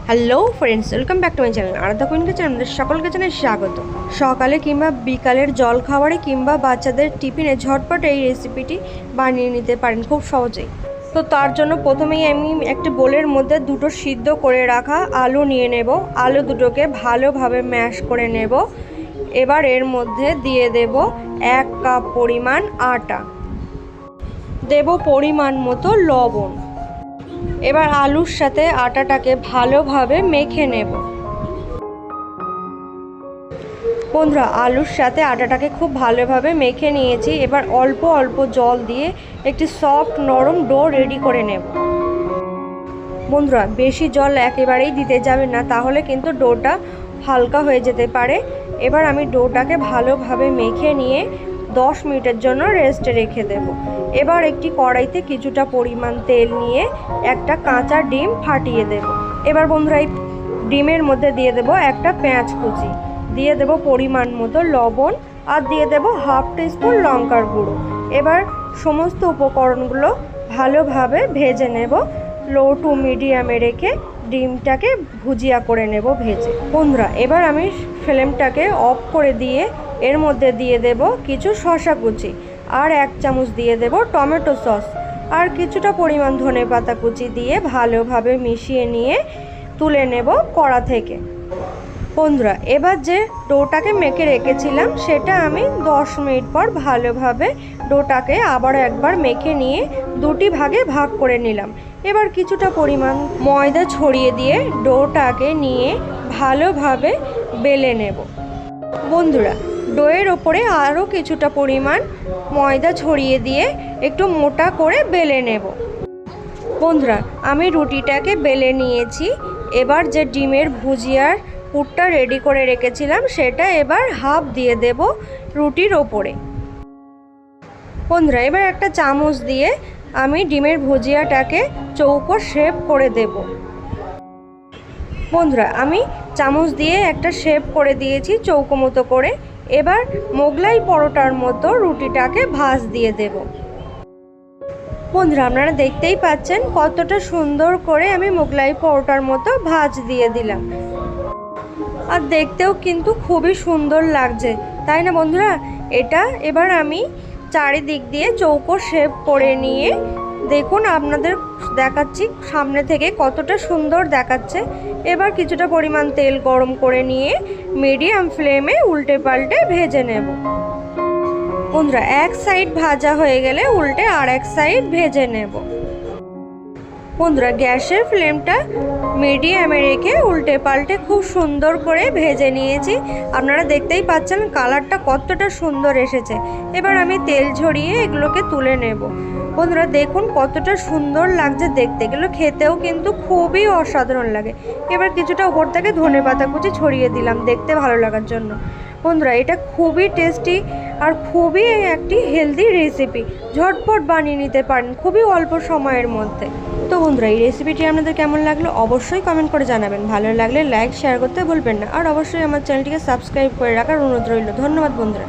Hello friends, welcome back to my channel Aradhya queen kitchen. আমাদের সকলকে জানাই স্বাগত। সকালে কিংবা বিকালের জল খাবারে কিংবা বাচ্চাদের টিফিনে ঝটপট এই রেসিপিটি বানিয়ে নিতে পারেন খুব সহজেই। তো তার জন্য প্রথমেই আমি একটি বোলের মধ্যে দুটো সিদ্ধ করে রাখা আলু নিয়ে নেব। আলু দুটোকে ভালোভাবে ম্যাশ করে নেব। এবার এর মধ্যে দিয়ে দেব 1 কাপ পরিমাণ আটা, দেব পরিমাণ মতো লবণ। এবার আলুর সাথে আটাটাকে ভালোভাবে মেখে নেব। বন্ধুরা, আলুর সাথে আটাটাকে খুব ভালোভাবে মেখে নিয়েছি। এবার অল্প অল্প জল দিয়ে একটি সফট নরম ডো রেডি করে নেব। বন্ধুরা, বেশি জল একেবারেই দিতে যাবেন না, তাহলে কিন্তু ডোটা হালকা হয়ে যেতে পারে। এবার আমি ডোটাকে ভালোভাবে মেখে নিয়ে 10 মিনিটের জন্য রেস্টে রেখে দেব। এবার একটি কড়াইতে কিছুটা পরিমাণ তেল নিয়ে একটা কাঁচা ডিম ফাটিয়ে দেব। এবার বন্ধুরা, এই ডিমের মধ্যে দিয়ে দেব একটা পেঁয়াজ কুচি, দিয়ে দেব পরিমাণ মতো লবণ, আর দিয়ে দেব হাফ টিস্পুন লঙ্কার গুঁড়ো। এবার সমস্ত উপকরণগুলো ভালোভাবে ভেজে নেব। লো টু মিডিয়ামে রেখে ডিমটাকে ভুজিয়া করে নেব ভেজে। বন্ধুরা, এবার আমি ফ্লেমটাকে অফ করে দিয়ে এর মধ্যে দিয়ে দেব কিছু শসা কুচি, আর 1 চামচ দিয়ে দেব টমেটো সস, আর কিছুটা পরিমাণ ধনেপাতা কুচি দিয়ে ভালোভাবে মিশিয়ে নিয়ে তুলে নেব কড়া থেকে। বন্ধুরা, এবার যে ডোটাকে মেখে রেখেছিলাম সেটা আমি 10 মিনিট পর ভালোভাবে ডোটাকে আবার একবার মেখে নিয়ে দুটি ভাগে ভাগ করে নিলাম। এবার কিছুটা পরিমাণ ময়দা ছড়িয়ে দিয়ে ডোটাকে নিয়ে ভালোভাবে বেলে নেব। বন্ধুরা, ডোয়ের ওপরে আরও কিছুটা পরিমাণ ময়দা ছড়িয়ে দিয়ে একটু মোটা করে বেলে নেব। বন্ধুরা, আমি রুটিটাকে বেলে নিয়েছি। এবার যে ডিমের ভুজিয়ার পুরটা রেডি করে রেখেছিলাম সেটা এবার হাফ দিয়ে দেব রুটির ওপরে। বন্ধুরা, এবার একটা চামচ দিয়ে আমি ডিমের ভুজিয়াটাকে চৌকো শেপ করে দেব। বন্ধুরা, আমি চামচ দিয়ে একটা শেপ করে দিয়েছি চৌকো মতো করে। এবার মোগলাই পরোটার মতো রুটিটাকে ভাঁজ দিয়ে দেব। বন্ধুরা, আপনারা দেখতেই পাচ্ছেন কতটা সুন্দর করে আমি মোগলাই পরোটার মতো ভাঁজ দিয়ে দিলাম, আর দেখতেও কিন্তু খুবই সুন্দর লাগছে, তাই না বন্ধুরা? এটা এবার আমি চারিদিক দিয়ে চৌকো শেপ করে নিয়ে দেখুন, আপনাদের দেখাচ্ছি সামনে থেকে কতটা সুন্দর দেখাচ্ছে। এবার কিছুটা পরিমাণ তেল গরম করে নিয়ে মিডিয়াম ফ্লেমে উল্টে পাল্টে ভেজে নেব। বন্ধুরা, এক সাইড ভাজা হয়ে গেলে উল্টে আর এক সাইড ভেজে নেব। বন্ধুরা, গ্যাসের ফ্লেমটা মিডিয়ামে রেখে উল্টে পাল্টে খুব সুন্দর করে ভেজে নিয়েছি। আপনারা দেখতেই পাচ্ছেন কালারটা কতটা সুন্দর এসেছে। এবার আমি তেল ঝরিয়ে এগুলোকে তুলে নেব। বন্ধুরা, দেখুন কতটা সুন্দর লাগছে দেখতে, এগুলো খেতেও কিন্তু খুবই অসাধারণ লাগে। এবার কিছুটা উপর থেকে ধনেপাতা কুচি ছড়িয়ে দিলাম দেখতে ভালো লাগার জন্য। বন্ধুরা, এটা খুবই টেস্টি আর খুবই একটি হেলদি রেসিপি, ঝটপট বানিয়ে নিতে পারেন খুবই অল্প সময়ের মধ্যে। তো বন্ধুরা, এই রেসিপিটি আপনাদের কেমন লাগলো অবশ্যই কমেন্ট করে জানাবেন। ভালো লাগলে লাইক শেয়ার করতে ভুলবেন না, আর অবশ্যই আমার চ্যানেলটিকে সাবস্ক্রাইব করে রাখার অনুরোধ রইল। ধন্যবাদ বন্ধুরা।